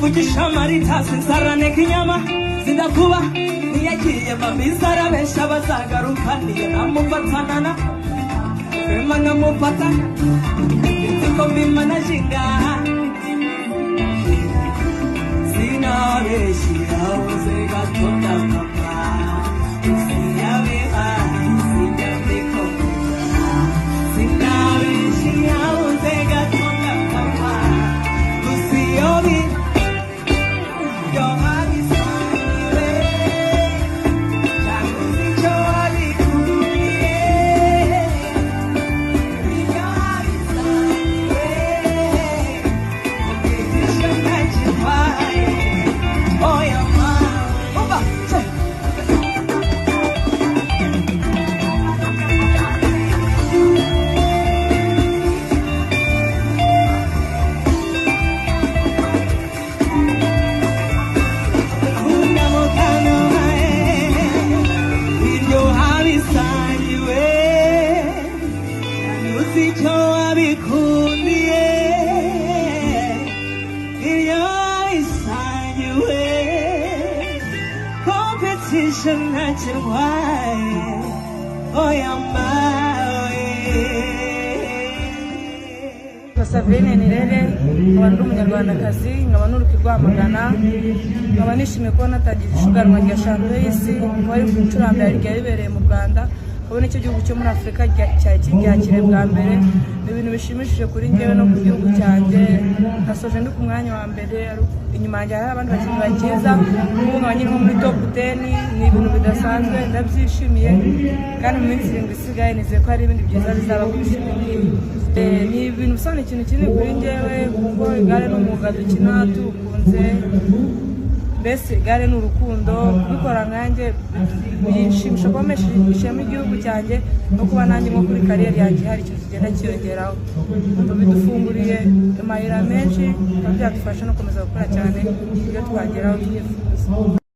vugisha marita sinzarane kinyama zindakuba niyagiye mamizara besha bazagaruka niyo namufatanana Fema namufatana Nziko mbimana jinga Sina beshi hauze gatonda papa Usiyabe Sina beko Sina beshi hauze gatonda papa Usiyabe Savene Nirere abantu umunyarwandakazi nkaba nuruki rwamagana nkaba nishimiye ko natangiye ishuganwa rya Champions y'isi wari gucuranga ribereye mu Rwanda kabone icyo gihugu cyo muri Afrika cyakire bwa mbere ibintu bishimishije kuri ngewe no ku gihugu cyanjye nasoje ndi ku mwanya wa mbere inyuma yanjye hari abandi bakinnyi bakiza nk'umwe nyine muri top 10 ni ibintu bidasanzwe ndabyishimiye kandi mu minsi 7 isigaye nizeye ko hari ibindi byiza bizaba kwishimira ni ibintu bisobanura ikintu kinini kuri ngewe kuko igare n'umwuga dukina tukunze mbese igare n'urukundo bikora nkanjye bishimisha komesha ishema igihugu cyanjye no kuba nanjye nko kuri kariyeri yanjye hari ikintu kigenda kiyongeraho bidufunguriye amayira menshi byadufasha no komeza gukora cyane iyo twageraho twifuza